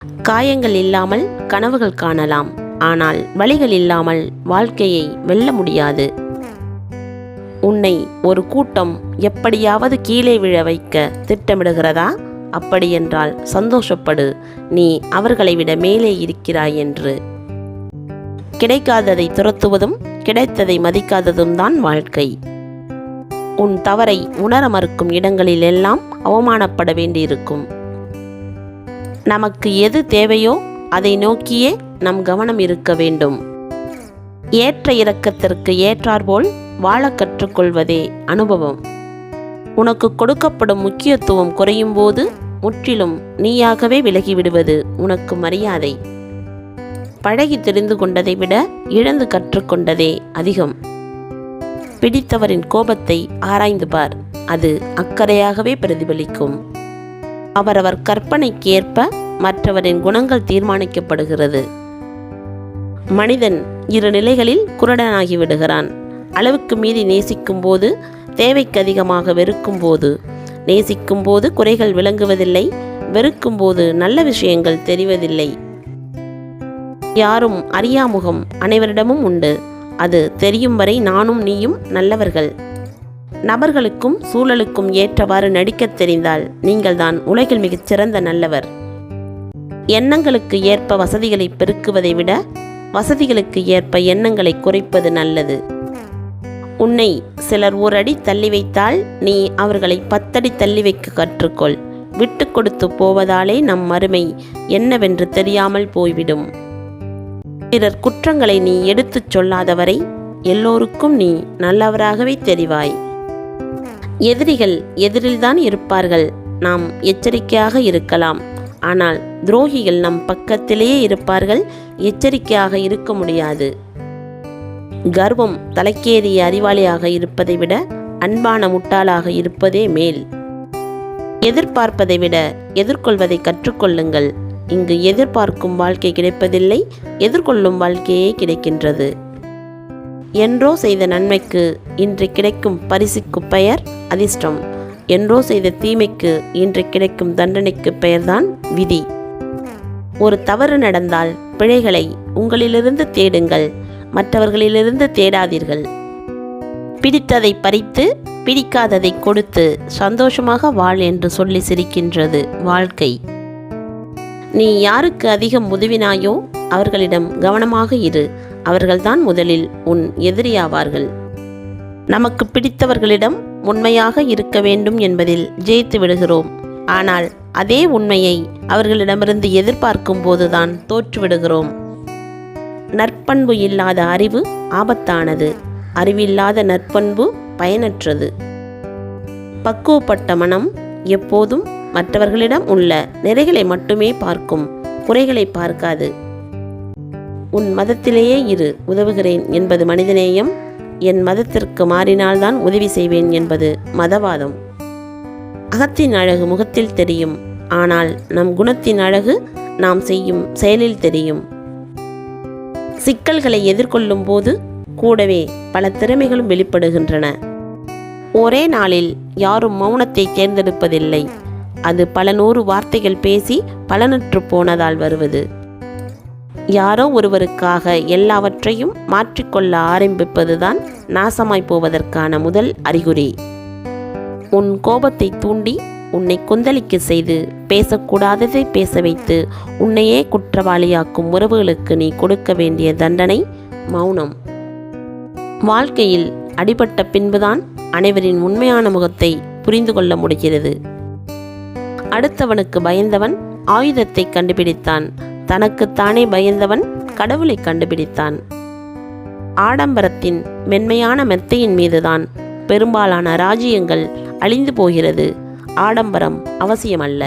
காயங்கள் இல்லாமல் கனவுகள் காணலாம், ஆனால் வலிகள் இல்லாமல் வாழ்க்கையை வெல்ல முடியாது. உன்னை ஒரு கூட்டம் எப்படியாவது கீழே விழ வைக்க திட்டமிடுகிறதா? அப்படியென்றால் சந்தோஷப்படு, நீ அவர்களை விட மேலே இருக்கிறாய் என்று. கிடைக்காததை துரத்துவதும் கிடைத்ததை மதிக்காததும் தான் வாழ்க்கை. உன் தவறை உணர மறுக்கும் இடங்களில் எல்லாம் அவமானப்பட வேண்டியிருக்கும். நமக்கு எது தேவையோ அதை நோக்கியே நம் கவனம் இருக்க வேண்டும். ஏற்ற இறக்கத்திற்கு ஏற்றாற்போல் வாழ கற்றுக்கொள்வதே அனுபவம். உனக்கு கொடுக்கப்படும் முக்கியத்துவம் குறையும் போது முற்றிலும் நீயாகவே விலகிவிடுவது உனக்கு மரியாதை. பழகி தெரிந்து கொண்டதை விட இழந்து கற்றுக்கொண்டதே அதிகம். பிடித்தவரின் கோபத்தை ஆராய்ந்து பார், அது அக்கறையாகவே பிரதிபலிக்கும். அவரவர் கற்பனைக்கு ஏற்ப மற்றவரின் குணங்கள் தீர்மானிக்கப்படுகிறது. மனிதன் இரு நிலைகளில் குருடனாகி விடுகிறான். அளவுக்கு மீறி நேசிக்கும் போது, தேவைக்கு அதிகமாக வெறுக்கும் போது. நேசிக்கும் போது குறைகள் விளங்குவதில்லை, வெறுக்கும் போது நல்ல விஷயங்கள் தெரிவதில்லை. யாரும் அறியாமுகம் அனைவரிடமும் உண்டு. அது தெரியும் வரை நானும் நீயும் நல்லவர்கள். நபர்களுக்கும் சூழலுக்கும் ஏற்றவாறு நடிக்கத் தெரிந்தால் நீங்கள்தான் உலகில் மிகச்சிறந்த நல்லவர். எண்ணங்களுக்கு ஏற்ப வசதிகளை பெருக்குவதை விட வசதிகளுக்கு ஏற்ப எண்ணங்களை குறைப்பது நல்லது. உன்னை சிலர் ஒரு அடி தள்ளி வைத்தால் நீ அவர்களை 10 அடி தள்ளி வைக்க கற்றுக்கொள். விட்டு கொடுத்து போவதாலே நம் அருமை என்னவென்று தெரியாமல் போய்விடும். பிறர் குற்றங்களை நீ எடுத்துச் சொல்லாதவரை எல்லோருக்கும் நீ நல்லவராகவே தெரிவாய். எதிரிகள் எதிரில்தான் இருப்பார்கள். நாம் எச்சரிக்கையாக இருக்கலாம். ஆனால் துரோகிகள் நம் பக்கத்திலேயே இருப்பார்கள். எச்சரிக்கையாக இருக்க முடியாது. கர்வம் தலைக்கேறிய அறிவாளியாக இருப்பதை விட அன்பான முட்டாளாக இருப்பதே மேல். எதிர்பார்ப்பதை விட எதிர்கொள்வதை கற்றுக்கொள்ளுங்கள். இங்கு எதிர்பார்க்கும் வாழ்க்கை கிடைப்பதில்லை, எதிர்கொள்ளும் வாழ்க்கையே கிடைக்கின்றது. என்றோ செய்த நன்மைக்கு இன்று கிடைக்கும் பரிசுக்கு பெயர் அதிர்ஷ்டம். என்றோ செய்த தீமைக்கு இன்று கிடைக்கும் தண்டனைக்கு பெயர்தான் விதி. ஒரு தவறு நடந்தால் பிழைகளை உங்களிலிருந்து தேடுங்கள், மற்றவர்களிலிருந்து தேடாதீர்கள். பிடித்ததை பறித்து பிடிக்காததை கொடுத்து சந்தோஷமாக வாழ் என்று சொல்லி சிரிக்கின்றது வாழ்க்கை. நீ யாருக்கு அதிகம் உதவினாயோ அவர்களிடம் கவனமாக இரு. அவர்கள்தான் முதலில் உன் எதிரியாவார்கள். நமக்கு பிடித்தவர்களிடம் உண்மையாக இருக்க வேண்டும் என்பதில் ஜெயித்து விடுகிறோம். ஆனால் அதே உண்மையை அவர்களிடமிருந்து எதிர்பார்க்கும் போதுதான் தோற்றுவிடுகிறோம். நற்பண்பு இல்லாத அறிவு ஆபத்தானது. அறிவில்லாத நற்பண்பு பயனற்றது. பக்குவப்பட்ட மனம் எப்போதும் மற்றவர்களிடம் உள்ள நிறைகளை மட்டுமே பார்க்கும், குறைகளை பார்க்காது. உன் மதத்திலேயே இரு, உதவுகிறேன் என்பது மனிதநேயம். என் மதத்திற்கு மாறினால்தான் உதவி செய்வேன் என்பது மதவாதம். அகத்தின் அழகு முகத்தில் தெரியும், ஆனால் நம் குணத்தின் அழகு நாம் செய்யும் செயலில் தெரியும். சிக்கல்களை எதிர்கொள்ளும் போது கூடவே பல திறமைகளும் வெளிப்படுகின்றன. ஒரே நாளில் யாரும் மௌனத்தை தேர்ந்தெடுப்பதில்லை. அது பல 100 வார்த்தைகள் பேசி பலனற்று போனதால் வருவது. யாரோ ஒருவருக்காக எல்லாவற்றையும் மாற்றிக்கொள்ள ஆரம்பிப்பதுதான் நாசமாய் போவதற்கான முதல் அறிகுறி. உன் கோபத்தை தூண்டி உன்னை கொந்தளிக்க செய்து பேசக்கூடாததை பேச வைத்து உன்னையே குற்றவாளியாக்கும் உறவுகளுக்கு நீ கொடுக்க வேண்டிய தண்டனை மௌனம். வாழ்க்கையில் அடிபட்ட பின்புதான் அனைவரின் உண்மையான முகத்தை புரிந்து கொள்ள முடிகிறது. அடுத்தவனுக்கு பயந்தவன் ஆயுதத்தை கண்டுபிடித்தான். தனக்குத்தானே பயந்தவன் கடவுளை கண்டுபிடித்தான். ஆடம்பரத்தின் மென்மையான மெத்தையின் மீதுதான் பெரும்பாலான ராஜ்யங்கள் அழிந்து போகிறது. ஆடம்பரம் அவசியமல்ல.